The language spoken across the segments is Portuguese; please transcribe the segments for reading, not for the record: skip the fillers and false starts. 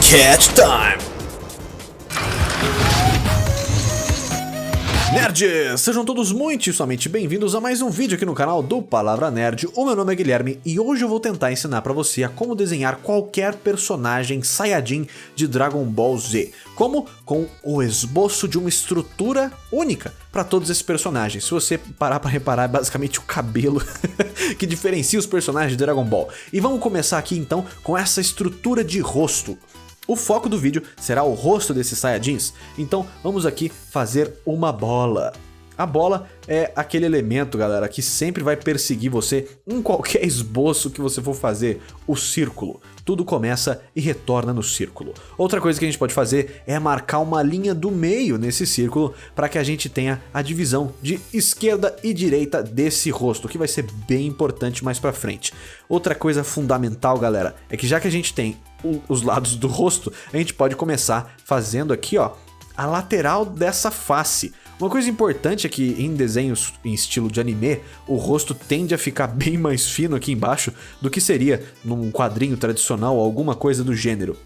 Catch Time! Nerds, sejam todos muitíssimamente bem-vindos a mais um vídeo aqui no canal do Palavra Nerd. O meu nome é Guilherme e hoje eu vou tentar ensinar pra você a como desenhar qualquer personagem Saiyajin de Dragon Ball Z. Como? Com o esboço de uma estrutura única para todos esses personagens. Se você parar pra reparar, é basicamente o cabelo que diferencia os personagens de Dragon Ball. E vamos começar aqui então com essa estrutura de rosto. O foco do vídeo será o rosto desses Saiyajins, então vamos aqui fazer uma bola. A bola é aquele elemento, galera, que sempre vai perseguir você em qualquer esboço que você for fazer, o círculo. Tudo começa e retorna no círculo. Outra coisa que a gente pode fazer é marcar uma linha do meio nesse círculo para que a gente tenha a divisão de esquerda e direita desse rosto, que vai ser bem importante mais pra frente. Outra coisa fundamental, galera, é que já que a gente tem os lados do rosto, a gente pode começar fazendo aqui, ó, a lateral dessa face. Uma coisa importante é que em desenhos em estilo de anime, o rosto tende a ficar bem mais fino aqui embaixo do que seria num quadrinho tradicional ou alguma coisa do gênero.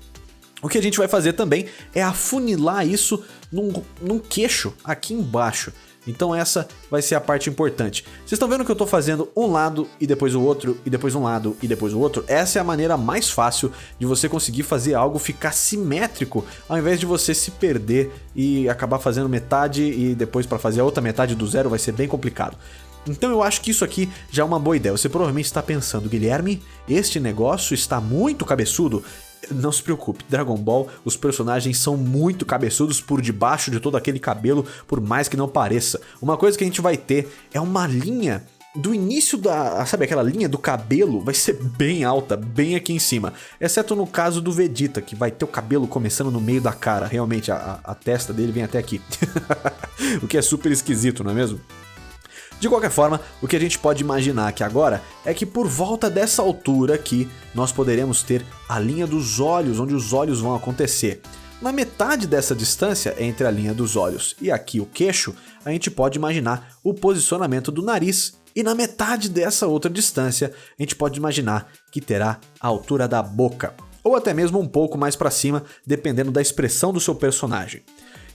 O que a gente vai fazer também é afunilar isso num queixo aqui embaixo. Então essa vai ser a parte importante. Vocês estão vendo que eu estou fazendo um lado e depois o outro, e depois um lado e depois o outro? Essa é a maneira mais fácil de você conseguir fazer algo ficar simétrico, ao invés de você se perder e acabar fazendo metade e depois para fazer a outra metade do zero vai ser bem complicado. Então eu acho que isso aqui já é uma boa ideia. Você provavelmente está pensando, Guilherme, este negócio está muito cabeçudo. Não se preocupe, Dragon Ball, os personagens são muito cabeçudos por debaixo de todo aquele cabelo, por mais que não pareça. Uma coisa que a gente vai ter é uma linha do início da... sabe aquela linha do cabelo? Vai ser bem alta, bem aqui em cima. Exceto no caso do Vegeta, que vai ter o cabelo começando no meio da cara. Realmente, a testa dele vem até aqui. O que é super esquisito, não é mesmo? De qualquer forma, o que a gente pode imaginar aqui agora é que por volta dessa altura aqui, nós poderemos ter a linha dos olhos, onde os olhos vão acontecer. Na metade dessa distância entre a linha dos olhos e aqui o queixo, a gente pode imaginar o posicionamento do nariz. E na metade dessa outra distância, a gente pode imaginar que terá a altura da boca. Ou até mesmo um pouco mais para cima, dependendo da expressão do seu personagem.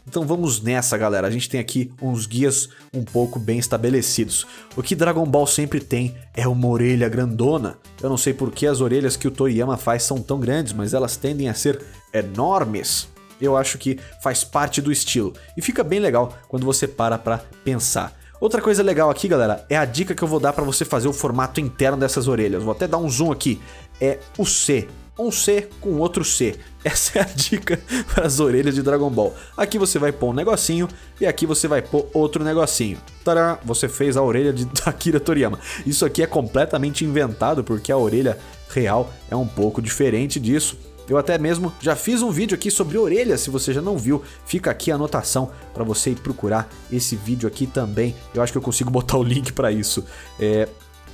Então vamos nessa, galera. A gente tem aqui uns guias um pouco bem estabelecidos. O que Dragon Ball sempre tem é uma orelha grandona. Eu não sei por que as orelhas que o Toriyama faz são tão grandes, mas elas tendem a ser enormes. Eu acho que faz parte do estilo. E fica bem legal quando você para pra pensar. Outra coisa legal aqui, galera, é a dica que eu vou dar pra você fazer o formato interno dessas orelhas. Vou até dar um zoom aqui. É o C. Um C com outro C. Essa é a dica para as orelhas de Dragon Ball. Aqui você vai pôr um negocinho e aqui você vai pôr outro negocinho. Tadã! Você fez a orelha de Akira Toriyama. Isso aqui é completamente inventado porque a orelha real é um pouco diferente disso. Eu até mesmo já fiz um vídeo aqui sobre orelhas, se você já não viu, fica aqui a anotação para você ir procurar esse vídeo aqui também. Eu acho que eu consigo botar o link para isso.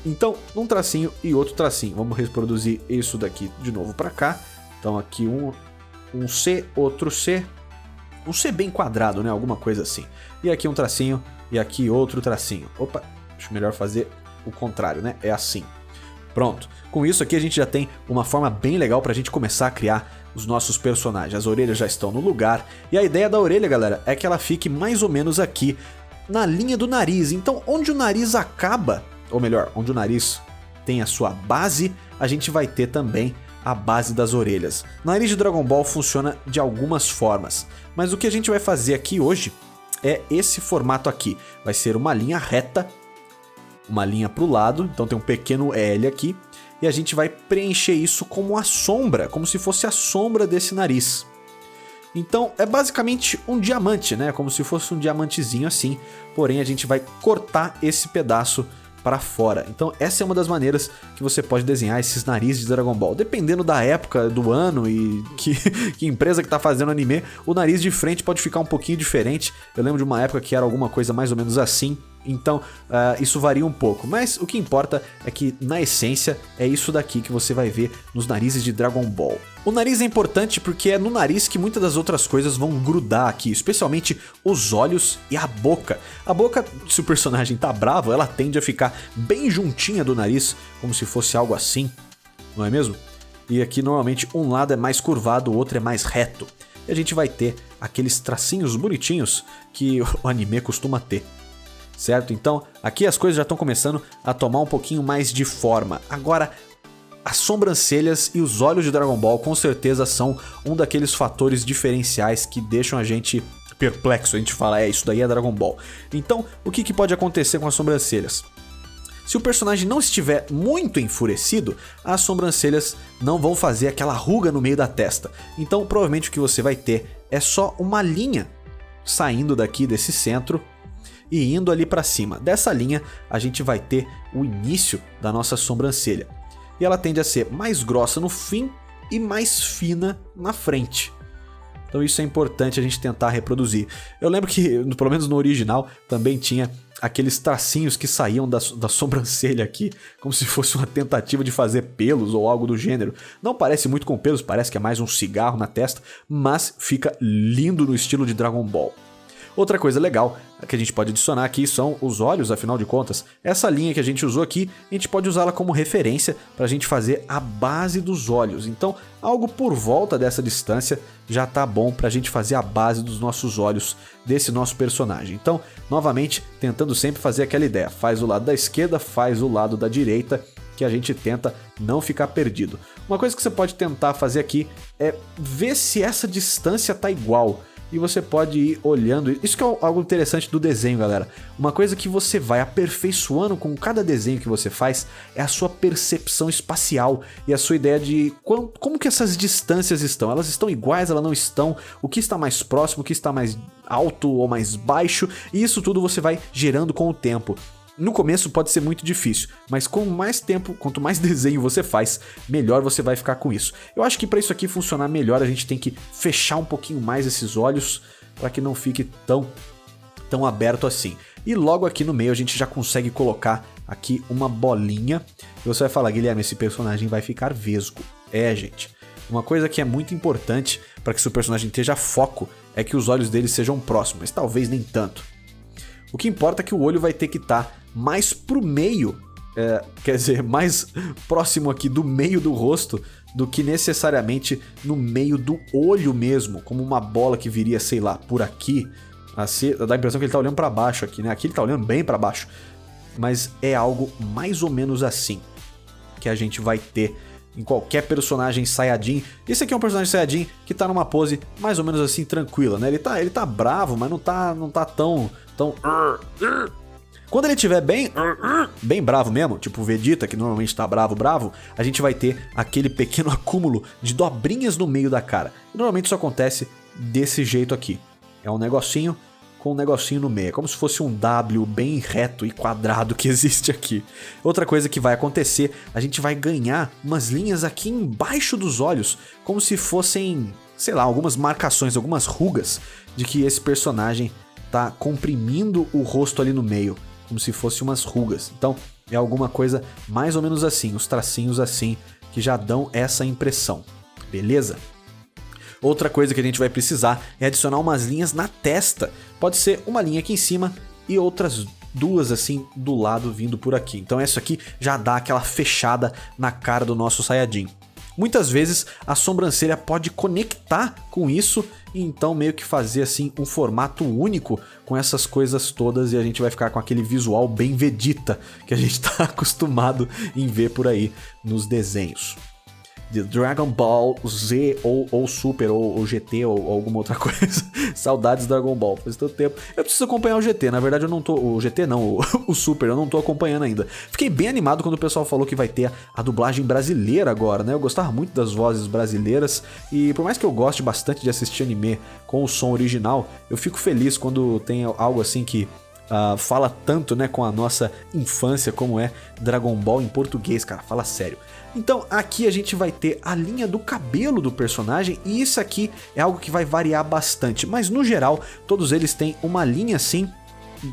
Então, um tracinho e outro tracinho. Vamos reproduzir isso daqui de novo para cá. Então aqui um C, outro C. Um C bem quadrado, né? Alguma coisa assim. E aqui um tracinho e aqui outro tracinho. Opa, acho melhor fazer o contrário, né? É assim. Pronto. Com isso aqui a gente já tem uma forma bem legal pra gente começar a criar os nossos personagens. As orelhas já estão no lugar. E a ideia da orelha, galera, é que ela fique mais ou menos aqui na linha do nariz. Então, onde o nariz acaba... ou melhor, onde o nariz tem a sua base, a gente vai ter também a base das orelhas. O nariz de Dragon Ball funciona de algumas formas, mas o que a gente vai fazer aqui hoje é esse formato aqui. Vai ser uma linha reta, uma linha para o lado, então tem um pequeno L aqui, e a gente vai preencher isso como a sombra, como se fosse a sombra desse nariz. Então é basicamente um diamante, né? Como se fosse um diamantezinho assim, porém a gente vai cortar esse pedaço para fora. Então essa é uma das maneiras que você pode desenhar esses narizes de Dragon Ball. Dependendo da época do ano e que empresa que tá fazendo anime, o nariz de frente pode ficar um pouquinho diferente. Eu lembro de uma época que era alguma coisa mais ou menos assim. Então isso varia um pouco, mas o que importa é que na essência é isso daqui que você vai ver nos narizes de Dragon Ball. O nariz é importante porque é no nariz que muitas das outras coisas vão grudar aqui, especialmente os olhos e a boca. A boca, se o personagem tá bravo, ela tende a ficar bem juntinha do nariz, como se fosse algo assim, não é mesmo? e aqui normalmente um lado é mais curvado, o outro é mais reto. E a gente vai ter aqueles tracinhos bonitinhos que o anime costuma ter, certo? Então aqui as coisas já estão começando a tomar um pouquinho mais de forma. Agora, as sobrancelhas e os olhos de Dragon Ball com certeza são um daqueles fatores diferenciais que deixam a gente perplexo. A gente fala, isso daí é Dragon Ball. Então, o que pode acontecer com as sobrancelhas? Se o personagem não estiver muito enfurecido, as sobrancelhas não vão fazer aquela ruga no meio da testa. Então, provavelmente o que você vai ter é só uma linha saindo daqui desse centro e indo ali para cima. Dessa linha, a gente vai ter o início da nossa sobrancelha. E ela tende a ser mais grossa no fim e mais fina na frente. Então isso é importante a gente tentar reproduzir. Eu lembro que, pelo menos no original, também tinha aqueles tracinhos que saíam da sobrancelha aqui, como se fosse uma tentativa de fazer pelos ou algo do gênero. Não parece muito com pelos, parece que é mais um cigarro na testa, mas fica lindo no estilo de Dragon Ball. Outra coisa legal que a gente pode adicionar aqui são os olhos, afinal de contas. Essa linha que a gente usou aqui, a gente pode usá-la como referência para a gente fazer a base dos olhos. Então, algo por volta dessa distância já tá bom para a gente fazer a base dos nossos olhos desse nosso personagem. Então, novamente, tentando sempre fazer aquela ideia. Faz o lado da esquerda, faz o lado da direita, que a gente tenta não ficar perdido. Uma coisa que você pode tentar fazer aqui é ver se essa distância tá igual. E você pode ir olhando, isso que é algo interessante do desenho, galera. Uma coisa que você vai aperfeiçoando com cada desenho que você faz é a sua percepção espacial e a sua ideia de como que essas distâncias estão. Elas estão iguais, elas não estão, o que está mais próximo, o que está mais alto ou mais baixo, e isso tudo você vai gerando com o tempo. No começo pode ser muito difícil, mas com mais tempo, quanto mais desenho você faz, melhor você vai ficar com isso. Eu acho que para isso aqui funcionar melhor, a gente tem que fechar um pouquinho mais esses olhos para que não fique tão aberto assim. E logo aqui no meio a gente já consegue colocar aqui uma bolinha. E você vai falar, Guilherme, esse personagem vai ficar vesgo. Gente. Uma coisa que é muito importante para que seu personagem esteja foco é que os olhos dele sejam próximos, mas talvez nem tanto. O que importa é que o olho vai ter que estar mais pro meio, quer dizer, mais próximo aqui do meio do rosto do que necessariamente no meio do olho mesmo, como uma bola que viria, sei lá, por aqui. Assim, dá a impressão que ele tá olhando para baixo aqui, né? Aqui ele tá olhando bem para baixo, mas é algo mais ou menos assim que a gente vai ter em qualquer personagem Saiyajin. Esse aqui é um personagem Saiyajin que tá numa pose mais ou menos assim tranquila, né? Ele tá bravo, mas não tá tão... Quando ele estiver bem bravo mesmo, tipo o Vegeta, que normalmente tá bravo, a gente vai ter aquele pequeno acúmulo de dobrinhas no meio da cara. E normalmente isso acontece desse jeito aqui. É um negocinho com um negocinho no meio. É como se fosse um W bem reto e quadrado que existe aqui. Outra coisa que vai acontecer, a gente vai ganhar umas linhas aqui embaixo dos olhos, como se fossem, sei lá, algumas marcações, algumas rugas de que esse personagem tá comprimindo o rosto ali no meio, como se fosse umas rugas. Então é alguma coisa mais ou menos assim, os tracinhos assim que já dão essa impressão, beleza? Outra coisa que a gente vai precisar é adicionar umas linhas na testa. Pode ser uma linha aqui em cima e outras duas assim do lado vindo por aqui. Então essa aqui já dá aquela fechada na cara do nosso Saiyajin. Muitas vezes a sobrancelha pode conectar com isso e então meio que fazer assim um formato único com essas coisas todas, e a gente vai ficar com aquele visual bem Vegeta que a gente tá acostumado em ver por aí nos desenhos de Dragon Ball Z ou Super ou GT ou alguma outra coisa. Saudades do Dragon Ball, faz tanto tempo. Eu preciso acompanhar o GT, na verdade eu não tô... O GT não, o Super, eu não tô acompanhando ainda. Fiquei bem animado quando o pessoal falou que vai ter a dublagem brasileira agora, né? Eu gostava muito das vozes brasileiras e por mais que eu goste bastante de assistir anime com o som original, eu fico feliz quando tem algo assim que... fala tanto, né, com a nossa infância como é Dragon Ball em português, cara, fala sério. Então aqui a gente vai ter a linha do cabelo do personagem e isso aqui é algo que vai variar bastante, mas no geral todos eles têm uma linha assim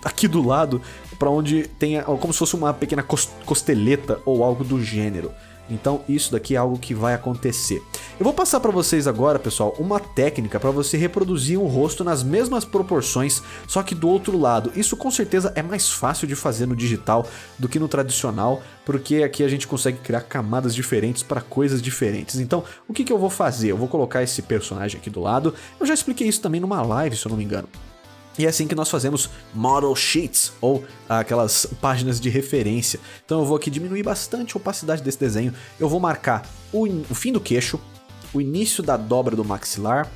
aqui do lado para onde tem como se fosse uma pequena costeleta ou algo do gênero. Então isso daqui é algo que vai acontecer. Eu vou passar para vocês agora, pessoal, uma técnica para você reproduzir um rosto nas mesmas proporções, só que do outro lado. Isso com certeza é mais fácil de fazer no digital do que no tradicional, porque aqui a gente consegue criar camadas diferentes para coisas diferentes. Então, o que eu vou fazer? Eu vou colocar esse personagem aqui do lado. Eu já expliquei isso também numa live, se eu não me engano. E é assim que nós fazemos model sheets, ou aquelas páginas de referência. Então eu vou aqui diminuir bastante a opacidade desse desenho. Eu vou marcar o fim do queixo, o início da dobra do maxilar,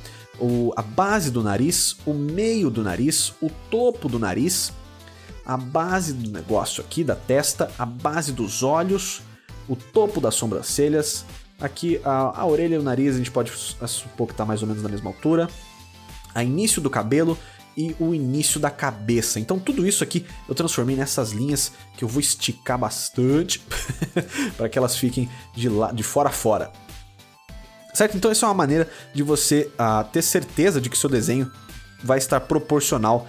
a base do nariz, o meio do nariz, o topo do nariz, a base do negócio aqui da testa, a base dos olhos, o topo das sobrancelhas. Aqui a orelha e o nariz a gente pode supor que está mais ou menos na mesma altura. A início do cabelo e o início da cabeça. Então tudo isso aqui eu transformei nessas linhas que eu vou esticar bastante para que elas fiquem de fora a fora. Certo? Então essa é uma maneira de você ter certeza de que seu desenho vai estar proporcional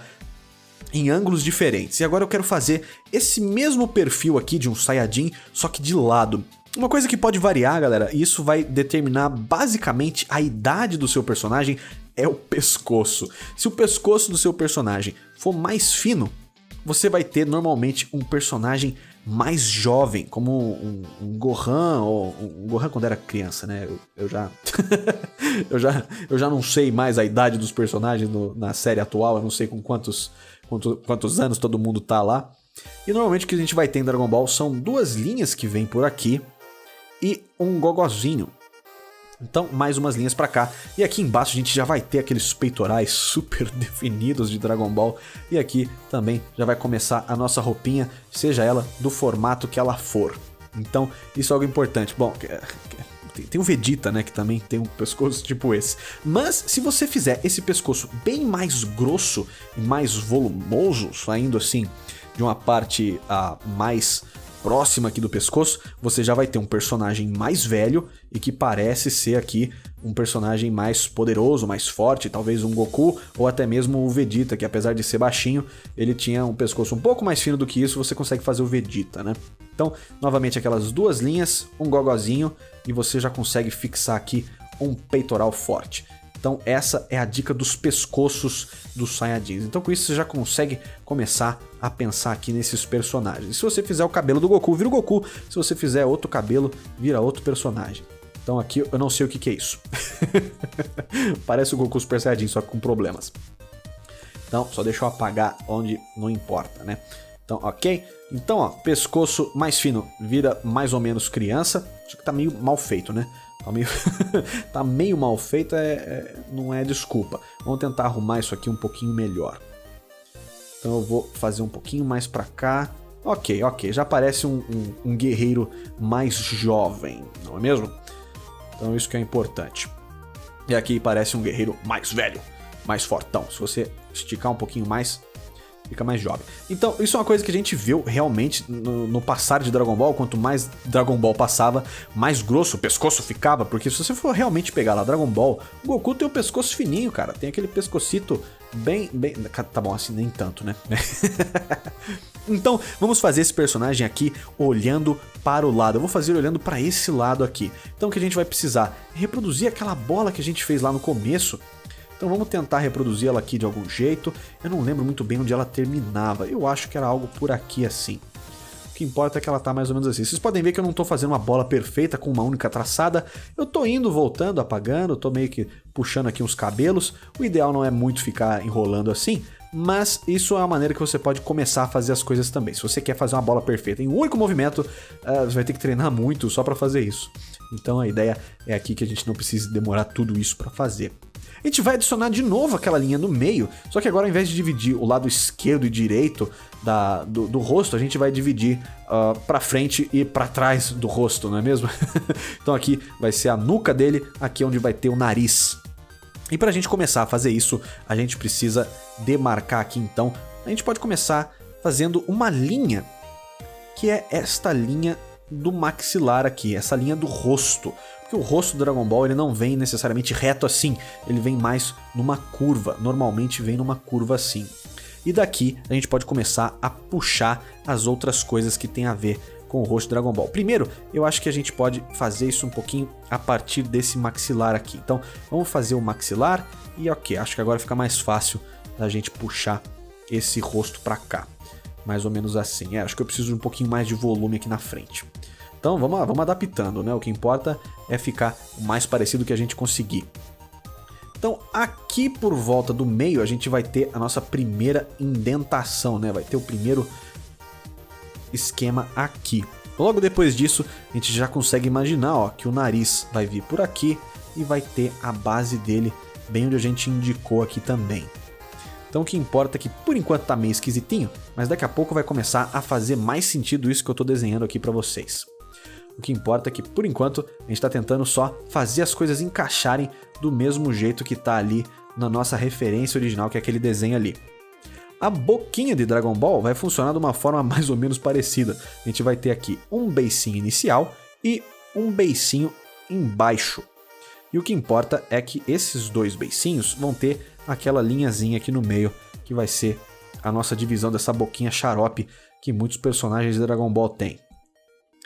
em ângulos diferentes. E agora eu quero fazer esse mesmo perfil aqui de um Saiyajin, só que de lado. Uma coisa que pode variar, galera, e isso vai determinar basicamente a idade do seu personagem, é o pescoço. Se o pescoço do seu personagem for mais fino, você vai ter normalmente um personagem mais jovem, como um Gohan, ou um Gohan quando era criança, né? Eu já eu já não sei mais a idade dos personagens na série atual, eu não sei com quantos anos todo mundo tá lá. E normalmente o que a gente vai ter em Dragon Ball são duas linhas que vêm por aqui e um gogozinho. Então, mais umas linhas pra cá. E aqui embaixo a gente já vai ter aqueles peitorais super definidos de Dragon Ball. E aqui também já vai começar a nossa roupinha, seja ela do formato que ela for. Então, isso é algo importante. Bom, tem o Vegeta, né, que também tem um pescoço tipo esse. Mas, se você fizer esse pescoço bem mais grosso e mais volumoso, saindo assim de uma parte mais próxima aqui do pescoço, você já vai ter um personagem mais velho e que parece ser aqui um personagem mais poderoso, mais forte, talvez um Goku ou até mesmo o Vegeta, que apesar de ser baixinho, ele tinha um pescoço um pouco mais fino do que isso, você consegue fazer o Vegeta, né? Então, novamente aquelas duas linhas, um gogozinho e você já consegue fixar aqui um peitoral forte. Então essa é a dica dos pescoços dos Saiyajins. Então com isso você já consegue começar a pensar aqui nesses personagens. Se você fizer o cabelo do Goku, vira o Goku. Se você fizer outro cabelo, vira outro personagem. Então aqui eu não sei o que é isso. Parece o Goku Super Saiyajin, só que com problemas. Então só deixa eu apagar onde não importa, né? Então, ok? Então, ó, pescoço mais fino vira mais ou menos criança. Acho que tá meio mal feito, né? Tá meio mal feito, não é desculpa. Vamos tentar arrumar isso aqui um pouquinho melhor. Então eu vou fazer um pouquinho mais pra cá. Ok, já parece um guerreiro mais jovem, não é mesmo? Então isso que é importante. E aqui parece um guerreiro mais velho, mais fortão. Se você esticar um pouquinho mais, fica mais jovem. Então, isso é uma coisa que a gente viu realmente no passar de Dragon Ball. Quanto mais Dragon Ball passava, mais grosso o pescoço ficava. Porque se você for realmente pegar lá Dragon Ball, o Goku tem o pescoço fininho, cara. Tem aquele pescocito bem... Tá bom, assim nem tanto, né? Então, vamos fazer esse personagem aqui olhando para o lado. Eu vou fazer ele olhando para esse lado aqui. Então, o que a gente vai precisar? Reproduzir aquela bola que a gente fez lá no começo. Então vamos tentar reproduzir ela aqui de algum jeito. Eu não lembro muito bem onde ela terminava. Eu acho que era algo por aqui assim. O que importa é que ela tá mais ou menos assim. Vocês podem ver que eu não tô fazendo uma bola perfeita com uma única traçada. Eu tô indo, voltando, apagando. Tô meio que puxando aqui uns cabelos. O ideal não é muito ficar enrolando assim. Mas isso é uma maneira que você pode começar a fazer as coisas também. Se você quer fazer uma bola perfeita em um único movimento, você vai ter que treinar muito só para fazer isso. Então a ideia é aqui que a gente não precise demorar tudo isso para fazer. A gente vai adicionar de novo aquela linha no meio, só que agora ao invés de dividir o lado esquerdo e direito do rosto, a gente vai dividir para frente e para trás do rosto, não é mesmo? Então aqui vai ser a nuca dele, aqui é onde vai ter o nariz. E para a gente começar a fazer isso, a gente precisa demarcar aqui então. A gente pode começar fazendo uma linha, que é esta linha do maxilar aqui, essa linha do rosto. Porque o rosto do Dragon Ball ele não vem necessariamente reto assim, ele vem mais numa curva, normalmente vem numa curva assim. E daqui a gente pode começar a puxar as outras coisas que tem a ver com o rosto de Dragon Ball. Primeiro, eu acho que a gente pode fazer isso um pouquinho a partir desse maxilar aqui. Então, vamos fazer o maxilar e ok, acho que agora fica mais fácil da gente puxar esse rosto pra cá. Mais ou menos assim. Acho que eu preciso de um pouquinho mais de volume aqui na frente. Então, vamos adaptando, né? O que importa é ficar o mais parecido que a gente conseguir. Então, aqui por volta do meio, a gente vai ter a nossa primeira indentação, né? Vai ter o primeiro esquema aqui. Logo depois disso, a gente já consegue imaginar, ó, que o nariz vai vir por aqui e vai ter a base dele bem onde a gente indicou aqui também. Então o que importa é que por enquanto tá meio esquisitinho, mas daqui a pouco vai começar a fazer mais sentido isso que eu tô desenhando aqui pra vocês. O que importa é que, por enquanto, a gente está tentando só fazer as coisas encaixarem do mesmo jeito que está ali na nossa referência original, que é aquele desenho ali. A boquinha de Dragon Ball vai funcionar de uma forma mais ou menos parecida. A gente vai ter aqui um beicinho inicial e um beicinho embaixo. E o que importa é que esses dois beicinhos vão ter aquela linhazinha aqui no meio, que vai ser a nossa divisão dessa boquinha xarope que muitos personagens de Dragon Ball têm.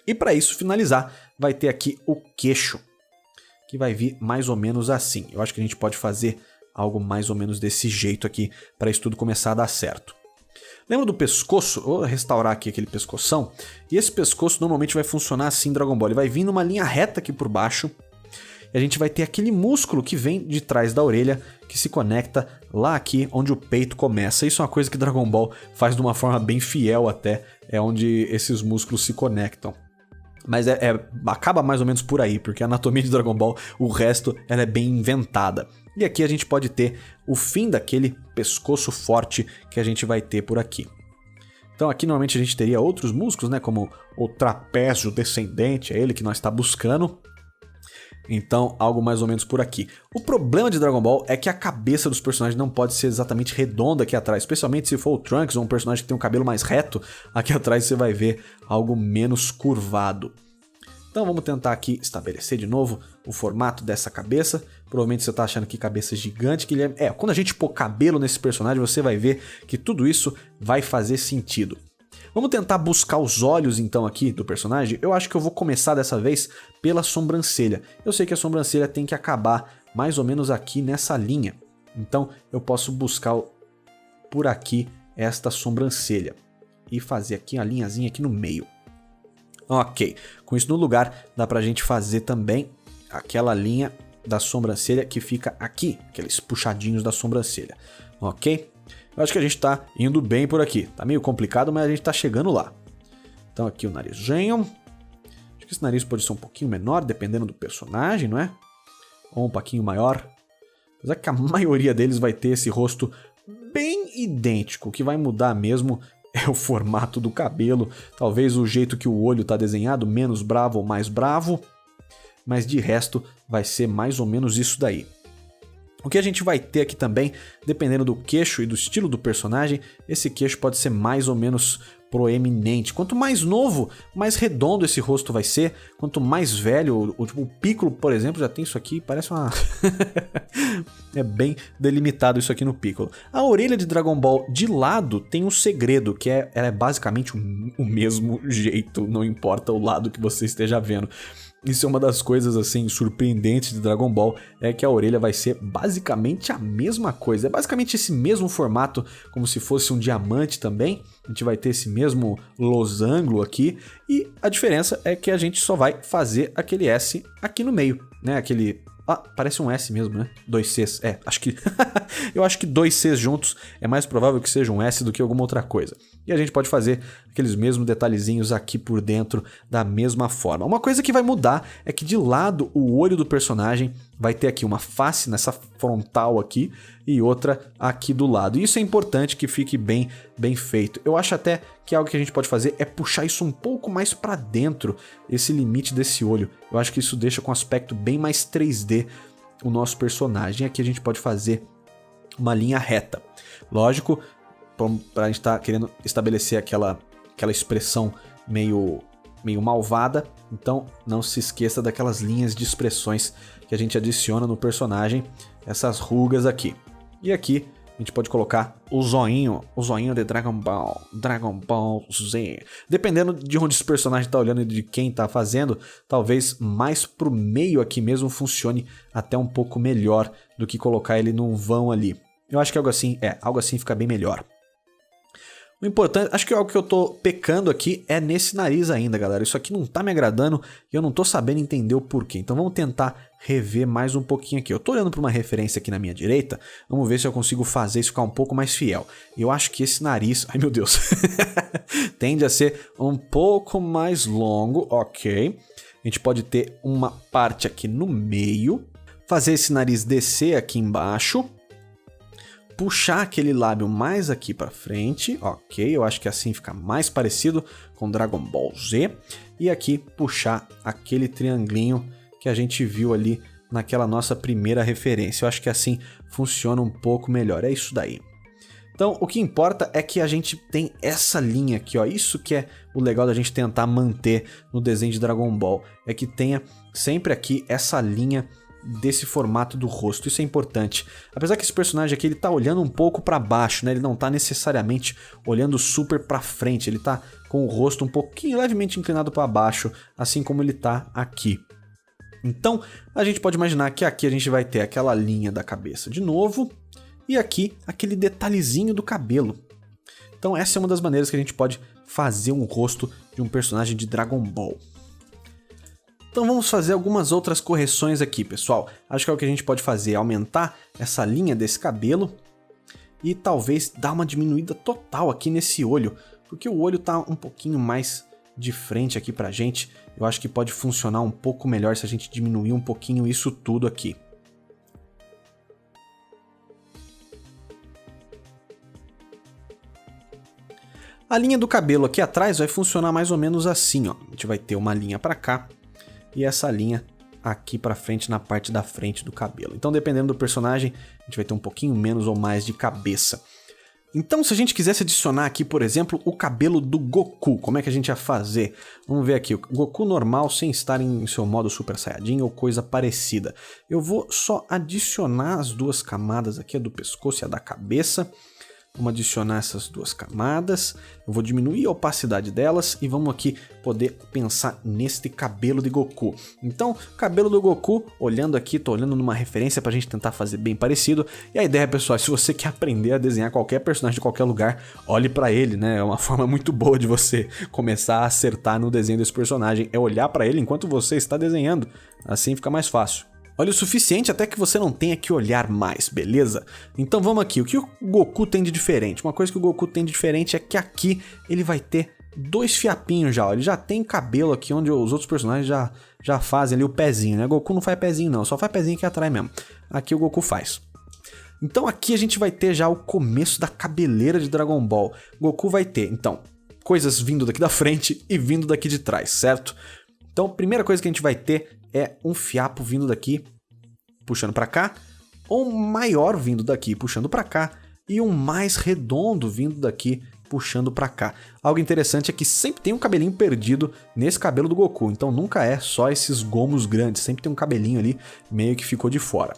E para isso finalizar, vai ter aqui o queixo, que vai vir mais ou menos assim. Eu acho que a gente pode fazer algo mais ou menos desse jeito aqui, para isso tudo começar a dar certo. Lembra do pescoço? Vou restaurar aqui aquele pescoção. E esse pescoço normalmente vai funcionar assim em Dragon Ball. Ele vai vir numa linha reta aqui por baixo. E a gente vai ter aquele músculo que vem de trás da orelha, que se conecta lá aqui onde o peito começa. Isso é uma coisa que Dragon Ball faz de uma forma bem fiel até. É onde esses músculos se conectam. Mas acaba mais ou menos por aí, porque a anatomia de Dragon Ball, o resto, ela é bem inventada. E aqui a gente pode ter o fim daquele pescoço forte que a gente vai ter por aqui. Então aqui normalmente a gente teria outros músculos, né, como o trapézio descendente, é ele que nós está buscando. Então algo mais ou menos por aqui. O problema de Dragon Ball é que a cabeça dos personagens não pode ser exatamente redonda aqui atrás, especialmente se for o Trunks ou um personagem que tem um cabelo mais reto, aqui atrás você vai ver algo menos curvado. Então vamos tentar aqui estabelecer de novo o formato dessa cabeça. Provavelmente você está achando que cabeça gigante, Guilherme. Quando a gente pôr cabelo nesse personagem, você vai ver que tudo isso vai fazer sentido. Vamos tentar buscar os olhos então aqui do personagem. Eu acho que eu vou começar dessa vez pela sobrancelha. Eu sei que a sobrancelha tem que acabar mais ou menos aqui nessa linha. Então eu posso buscar por aqui esta sobrancelha e fazer aqui a linhazinha aqui no meio. Ok, com isso no lugar dá pra gente fazer também aquela linha da sobrancelha que fica aqui, aqueles puxadinhos da sobrancelha, ok? Eu acho que a gente tá indo bem por aqui, tá meio complicado, mas a gente tá chegando lá. Então aqui o narizinho, acho que esse nariz pode ser um pouquinho menor, dependendo do personagem, não é? Ou um pouquinho maior, apesar que a maioria deles vai ter esse rosto bem idêntico, o que vai mudar mesmo é o formato do cabelo, talvez o jeito que o olho está desenhado, menos bravo ou mais bravo, mas de resto vai ser mais ou menos isso daí. O que a gente vai ter aqui também, dependendo do queixo e do estilo do personagem, esse queixo pode ser mais ou menos proeminente. Quanto mais novo, mais redondo esse rosto vai ser. Quanto mais velho, o Piccolo, por exemplo, já tem isso aqui, parece uma... é bem delimitado isso aqui no Piccolo. A orelha de Dragon Ball de lado tem um segredo, que ela é basicamente o mesmo jeito, não importa o lado que você esteja vendo. Isso é uma das coisas assim surpreendentes de Dragon Ball, é que a orelha vai ser basicamente a mesma coisa. É basicamente esse mesmo formato, como se fosse um diamante também. A gente vai ter esse mesmo losango aqui. E a diferença é que a gente só vai fazer aquele S aqui no meio, né? Aquele... Ah, parece um S mesmo, né? 2 Cs. Acho que... eu acho que 2 Cs juntos é mais provável que seja um S do que alguma outra coisa. E a gente pode fazer aqueles mesmos detalhezinhos aqui por dentro da mesma forma. Uma coisa que vai mudar é que de lado o olho do personagem vai ter aqui uma face nessa frontal aqui e outra aqui do lado. E isso é importante que fique bem feito. Eu acho até que algo que a gente pode fazer é puxar isso um pouco mais para dentro, esse limite desse olho. Eu acho que isso deixa com um aspecto bem mais 3D o nosso personagem. Aqui a gente pode fazer uma linha reta. Lógico, para a gente estar querendo estabelecer aquela expressão meio malvada, então não se esqueça daquelas linhas de expressões que a gente adiciona no personagem, essas rugas aqui. E aqui A gente pode colocar o zoinho de Dragon Ball Z. Dependendo de onde esse personagem tá olhando e de quem tá fazendo, talvez mais pro meio aqui mesmo funcione até um pouco melhor do que colocar ele num vão ali. Eu acho que algo assim fica bem melhor. O importante, acho que algo que eu tô pecando aqui é nesse nariz ainda, galera. Isso aqui não tá me agradando e eu não tô sabendo entender o porquê. Então vamos tentar rever mais um pouquinho aqui. Eu tô olhando para uma referência aqui na minha direita. Vamos ver se eu consigo fazer isso ficar um pouco mais fiel. Eu acho que esse nariz... Ai, meu Deus. Tende a ser um pouco mais longo. Ok. A gente pode ter uma parte aqui no meio. Fazer esse nariz descer aqui embaixo. Puxar aquele lábio mais aqui pra frente, ok, eu acho que assim fica mais parecido com Dragon Ball Z. E aqui puxar aquele triangulinho que a gente viu ali naquela nossa primeira referência. Eu acho que assim funciona um pouco melhor, é isso daí. Então o que importa é que a gente tem essa linha aqui, ó. Isso que é o legal da gente tentar manter no desenho de Dragon Ball, é que tenha sempre aqui essa linha desse formato do rosto, isso é importante. Apesar que esse personagem aqui ele tá olhando um pouco para baixo, né? Ele não tá necessariamente olhando super para frente, ele tá com o rosto um pouquinho levemente inclinado para baixo, assim como ele tá aqui. Então, a gente pode imaginar que aqui a gente vai ter aquela linha da cabeça de novo e aqui aquele detalhezinho do cabelo. Então, essa é uma das maneiras que a gente pode fazer um rosto de um personagem de Dragon Ball. Então vamos fazer algumas outras correções aqui, pessoal. Acho que é o que a gente pode fazer é aumentar essa linha desse cabelo e talvez dar uma diminuída total aqui nesse olho, porque o olho tá um pouquinho mais de frente aqui pra gente. Eu acho que pode funcionar um pouco melhor se a gente diminuir um pouquinho isso tudo aqui. A linha do cabelo aqui atrás vai funcionar mais ou menos assim, ó. A gente vai ter uma linha pra cá e essa linha aqui pra frente na parte da frente do cabelo. Então, dependendo do personagem, a gente vai ter um pouquinho menos ou mais de cabeça. Então, se a gente quisesse adicionar aqui, por exemplo, o cabelo do Goku, como é que a gente ia fazer? Vamos ver aqui, o Goku normal sem estar em seu modo Super Saiyajin ou coisa parecida. Eu vou só adicionar as duas camadas aqui, a do pescoço e a da cabeça. Vamos adicionar essas duas camadas, eu vou diminuir a opacidade delas e vamos aqui poder pensar neste cabelo de Goku. Então, cabelo do Goku, olhando aqui, tô olhando numa referência pra gente tentar fazer bem parecido. E a ideia, pessoal, é se você quer aprender a desenhar qualquer personagem de qualquer lugar, olhe pra ele, né? É uma forma muito boa de você começar a acertar no desenho desse personagem, é olhar pra ele enquanto você está desenhando, assim fica mais fácil. Olha o suficiente até que você não tenha que olhar mais, beleza? Então vamos aqui, o que o Goku tem de diferente? Uma coisa que o Goku tem de diferente é que aqui ele vai ter dois fiapinhos já, ó. Ele já tem cabelo aqui onde os outros personagens já fazem ali o pezinho, né? Goku não faz pezinho não, só faz pezinho aqui atrás mesmo. Aqui o Goku faz. Então aqui a gente vai ter já o começo da cabeleira de Dragon Ball. Goku vai ter, então, coisas vindo daqui da frente e vindo daqui de trás, certo? Então a primeira coisa que a gente vai ter é um fiapo vindo daqui, puxando para cá, ou um maior vindo daqui, puxando para cá, e um mais redondo vindo daqui, puxando para cá. Algo interessante é que sempre tem um cabelinho perdido nesse cabelo do Goku, então nunca é só esses gomos grandes, sempre tem um cabelinho ali meio que ficou de fora.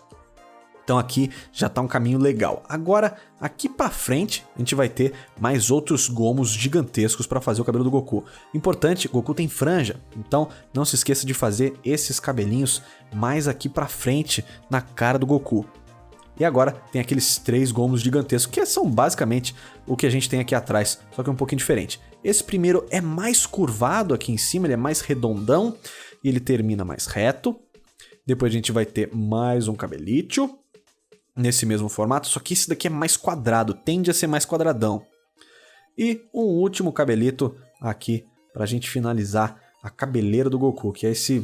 Então aqui já tá um caminho legal. Agora, aqui pra frente, a gente vai ter mais outros gomos gigantescos para fazer o cabelo do Goku. Importante, Goku tem franja, então não se esqueça de fazer esses cabelinhos mais aqui pra frente na cara do Goku. E agora tem aqueles 3 gomos gigantescos, que são basicamente o que a gente tem aqui atrás, só que é um pouquinho diferente. Esse primeiro é mais curvado aqui em cima, ele é mais redondão e ele termina mais reto. Depois a gente vai ter mais um cabelito nesse mesmo formato, só que esse daqui é mais quadrado, tende a ser mais quadradão. E um último cabelito aqui pra gente finalizar a cabeleira do Goku, que é esse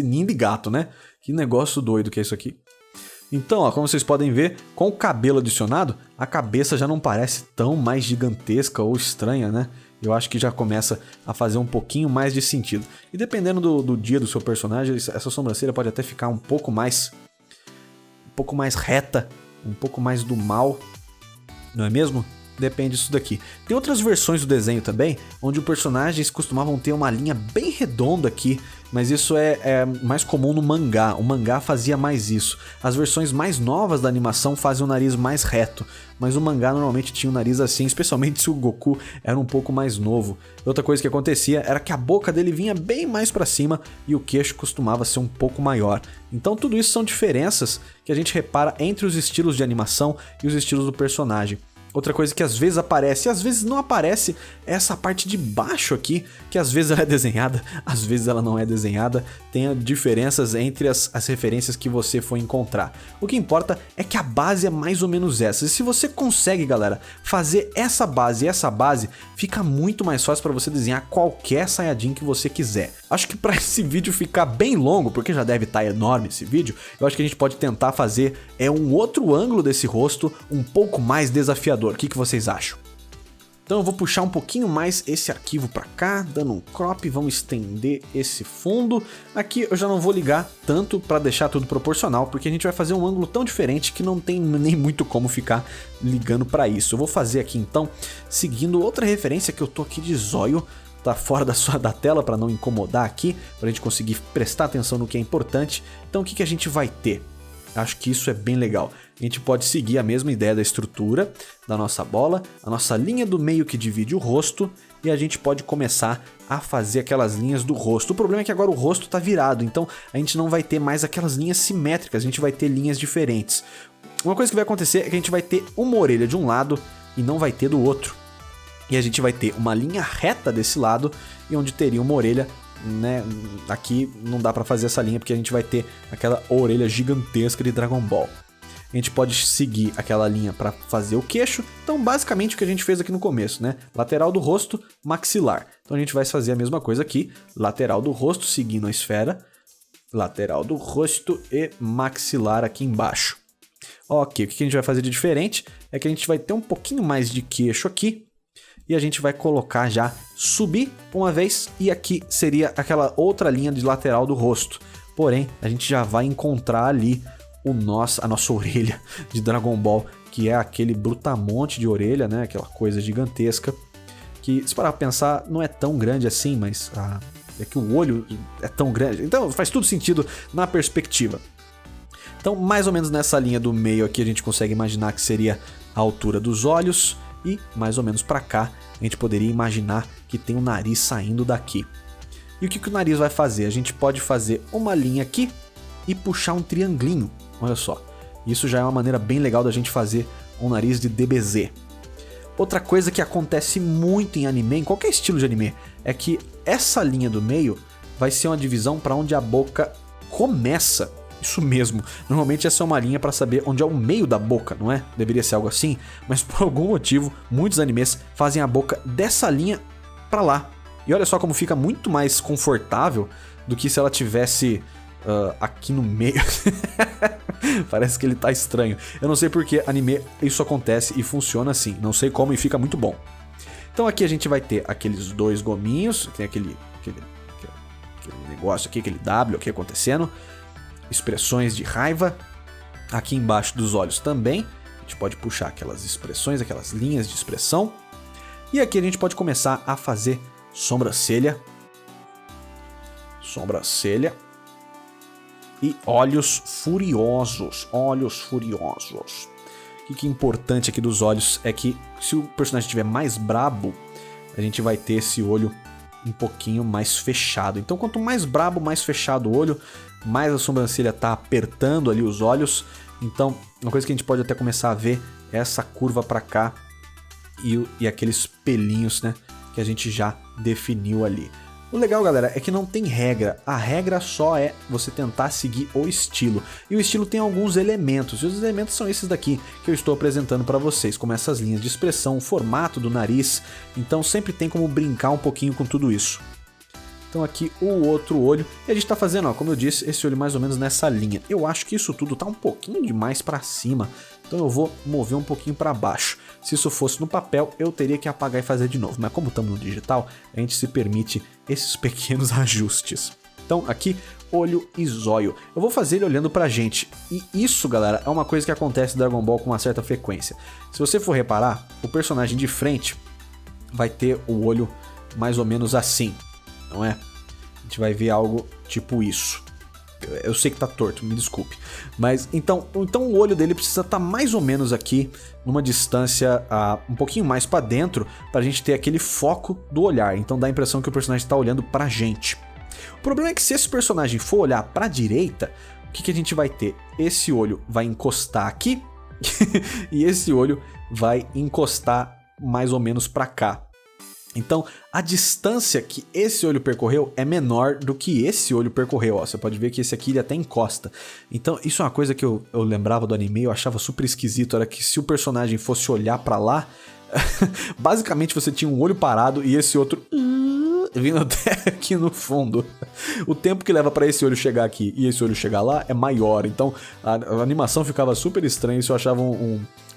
ninho de gato, né? Que negócio doido que é isso aqui. Então, ó, como vocês podem ver, com o cabelo adicionado, a cabeça já não parece tão mais gigantesca ou estranha, né? Eu acho que já começa a fazer um pouquinho mais de sentido. E dependendo do dia do seu personagem, essa sobrancelha pode até ficar um pouco mais reta, um pouco mais do mal, não é mesmo? Depende disso daqui. Tem outras versões do desenho também, onde os personagens costumavam ter uma linha bem redonda aqui mas isso é mais comum no mangá. O mangá fazia mais isso. As versões mais novas da animação fazem o nariz mais reto, mas o mangá normalmente tinha o nariz assim, especialmente se o Goku era um pouco mais novo. Outra coisa que acontecia era que a boca dele vinha bem mais pra cima e o queixo costumava ser um pouco maior. Então tudo isso são diferenças que a gente repara entre os estilos de animação e os estilos do personagem. Outra coisa que às vezes aparece e às vezes não aparece é essa parte de baixo aqui, que às vezes ela é desenhada, às vezes ela não é desenhada, tem diferenças entre as referências que você for encontrar. O que importa é que a base é mais ou menos essa, e se você consegue, galera, fazer essa base e essa base, fica muito mais fácil para você desenhar qualquer Saiyajin que você quiser. Acho que para esse vídeo ficar bem longo, porque já deve estar enorme esse vídeo, eu acho que a gente pode tentar fazer um outro ângulo desse rosto um pouco mais desafiador. O que vocês acham? Então eu vou puxar um pouquinho mais esse arquivo para cá, dando um crop, vamos estender esse fundo. Aqui eu já não vou ligar tanto para deixar tudo proporcional, porque a gente vai fazer um ângulo tão diferente que não tem nem muito como ficar ligando para isso. Eu vou fazer aqui então, seguindo outra referência que eu tô aqui de zóio, tá fora da tela para não incomodar aqui, para a gente conseguir prestar atenção no que é importante. Então o que a gente vai ter? Acho que isso é bem legal. A gente pode seguir a mesma ideia da estrutura da nossa bola, a nossa linha do meio que divide o rosto, e a gente pode começar a fazer aquelas linhas do rosto. O problema é que agora o rosto está virado, então a gente não vai ter mais aquelas linhas simétricas, a gente vai ter linhas diferentes. Uma coisa que vai acontecer é que a gente vai ter uma orelha de um lado e não vai ter do outro. E a gente vai ter uma linha reta desse lado e onde teria uma orelha, né? Aqui não dá pra fazer essa linha porque a gente vai ter aquela orelha gigantesca de Dragon Ball. A gente pode seguir aquela linha para fazer o queixo. Então basicamente o que a gente fez aqui no começo, né? Lateral do rosto, maxilar. Então a gente vai fazer a mesma coisa aqui, lateral do rosto seguindo a esfera, lateral do rosto e maxilar aqui embaixo. Ok, o que a gente vai fazer de diferente é que a gente vai ter um pouquinho mais de queixo aqui. E a gente vai colocar já, subir uma vez, e aqui seria aquela outra linha de lateral do rosto. Porém, a gente já vai encontrar ali a nossa orelha de Dragon Ball, que é aquele brutamonte de orelha, né? Aquela coisa gigantesca, que se parar pra pensar, não é tão grande assim, mas é que o olho é tão grande. Então faz tudo sentido na perspectiva. Então, mais ou menos nessa linha do meio aqui, a gente consegue imaginar que seria a altura dos olhos. E mais ou menos para cá a gente poderia imaginar que tem um nariz saindo daqui. E o que o nariz vai fazer? A gente pode fazer uma linha aqui e puxar um triangulinho. Olha só, isso já é uma maneira bem legal da gente fazer um nariz de DBZ. Outra coisa que acontece muito em anime, em qualquer estilo de anime, é que essa linha do meio vai ser uma divisão para onde a boca começa. Isso mesmo, normalmente essa é uma linha para saber onde é o meio da boca, não é? Deveria ser algo assim, mas por algum motivo muitos animes fazem a boca dessa linha para lá. E olha só como fica muito mais confortável do que se ela tivesse aqui no meio. Parece que ele tá estranho. Eu não sei porque anime isso acontece e funciona assim, não sei como e fica muito bom. Então aqui a gente vai ter aqueles dois gominhos, tem aquele negócio aqui, aquele W aqui acontecendo. Expressões de raiva, aqui embaixo dos olhos também, a gente pode puxar aquelas expressões, aquelas linhas de expressão, e aqui a gente pode começar a fazer sobrancelha e olhos furiosos, O que é importante aqui dos olhos é que se o personagem estiver mais brabo, a gente vai ter esse olho um pouquinho mais fechado. Então quanto mais brabo, mais fechado o olho, mais a sobrancelha tá apertando ali os olhos. Então uma coisa que a gente pode até começar a ver é essa curva para cá e aqueles pelinhos, né, que a gente já definiu ali. O legal, galera, é que não tem regra. A regra só é você tentar seguir o estilo. E o estilo tem alguns elementos. E os elementos são esses daqui que eu estou apresentando para vocês, como essas linhas de expressão, o formato do nariz. Então sempre tem como brincar um pouquinho com tudo isso. Então aqui o outro olho. E a gente tá fazendo, ó, como eu disse, esse olho mais ou menos nessa linha. Eu acho que isso tudo tá um pouquinho demais para cima. Então eu vou mover um pouquinho para baixo. Se isso fosse no papel, eu teria que apagar e fazer de novo. Mas como estamos no digital, a gente se permite esses pequenos ajustes. Então aqui, olho e zóio. Eu vou fazer ele olhando pra gente. E isso, galera, é uma coisa que acontece em Dragon Ball com uma certa frequência. Se você for reparar, o personagem de frente vai ter o olho mais ou menos assim, não é? gente vai ver algo tipo isso. Eu sei que tá torto, me desculpe. Mas então o olho dele precisa estar mais ou menos aqui, numa distância um pouquinho mais pra dentro, pra gente ter aquele foco do olhar. Então dá a impressão que o personagem tá olhando pra gente. O problema é que se esse personagem for olhar pra direita, o que a gente vai ter? Esse olho vai encostar aqui e esse olho vai encostar mais ou menos pra cá. Então, a distância que esse olho percorreu é menor do que esse olho percorreu. Ó, você pode ver que esse aqui ele até encosta. Então, isso é uma coisa que eu lembrava do anime, eu achava super esquisito. Era que se o personagem fosse olhar pra lá, basicamente você tinha um olho parado e esse outro vindo até aqui no fundo. O tempo que leva pra esse olho chegar aqui e esse olho chegar lá é maior. Então, a animação ficava super estranha. Isso eu achava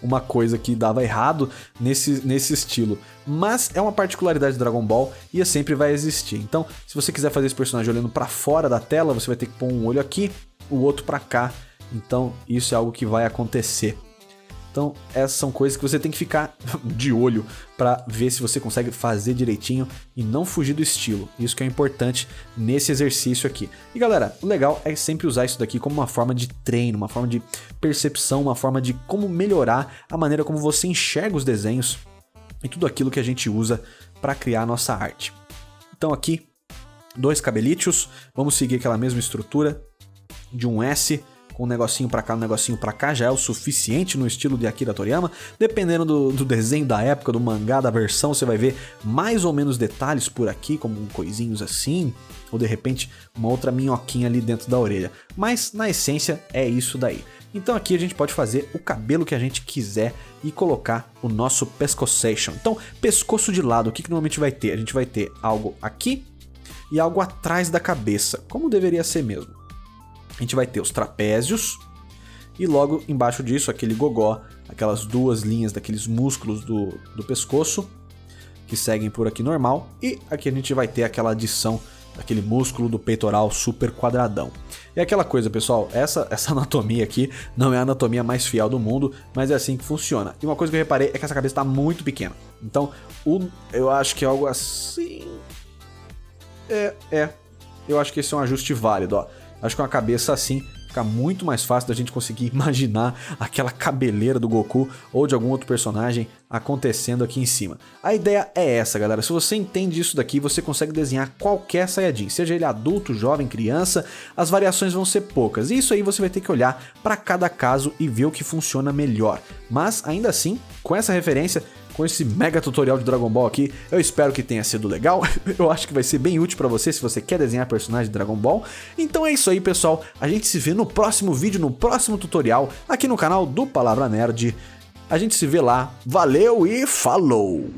uma coisa que dava errado nesse estilo. Mas é uma particularidade de Dragon Ball e sempre vai existir. Então, se você quiser fazer esse personagem olhando pra fora da tela, você vai ter que pôr um olho aqui, o outro pra cá. Então, isso é algo que vai acontecer. Então, essas são coisas que você tem que ficar de olho pra ver se você consegue fazer direitinho e não fugir do estilo. Isso que é importante nesse exercício aqui. E galera, o legal é sempre usar isso daqui como uma forma de treino, uma forma de percepção, uma forma de como melhorar a maneira como você enxerga os desenhos e tudo aquilo que a gente usa para criar a nossa arte. Então aqui, 2 cabelitos, vamos seguir aquela mesma estrutura de um S, com um negocinho pra cá, um negocinho pra cá, já é o suficiente no estilo de Akira Toriyama. Dependendo do desenho da época, do mangá, da versão, você vai ver mais ou menos detalhes por aqui, como coisinhos assim, ou de repente uma outra minhoquinha ali dentro da orelha. Mas na essência é isso daí. Então aqui a gente pode fazer o cabelo que a gente quiser e colocar o nosso pescoçation. Então, pescoço de lado, o que normalmente vai ter? A gente vai ter algo aqui e algo atrás da cabeça, como deveria ser mesmo. A gente vai ter os trapézios e logo embaixo disso aquele gogó, aquelas 2 linhas daqueles músculos do pescoço que seguem por aqui normal. E aqui a gente vai ter aquela adição daquele músculo do peitoral super quadradão. E aquela coisa, pessoal, essa anatomia aqui não é a anatomia mais fiel do mundo, mas é assim que funciona. E uma coisa que eu reparei é que essa cabeça está muito pequena. Então, eu acho que é algo assim... Eu acho que esse é um ajuste válido, ó. Acho que uma cabeça assim fica muito mais fácil da gente conseguir imaginar aquela cabeleira do Goku ou de algum outro personagem acontecendo aqui em cima. A ideia é essa, galera. Se você entende isso daqui, você consegue desenhar qualquer Saiyajin, seja ele adulto, jovem, criança, as variações vão ser poucas. E isso aí você vai ter que olhar para cada caso e ver o que funciona melhor. Mas ainda assim, com essa referência, com esse mega tutorial de Dragon Ball aqui, eu espero que tenha sido legal. Eu acho que vai ser bem útil pra você se você quer desenhar personagem de Dragon Ball. Então é isso aí, pessoal. A gente se vê no próximo vídeo, no próximo tutorial, aqui no canal do Palavra Nerd. A gente se vê lá. Valeu e falou!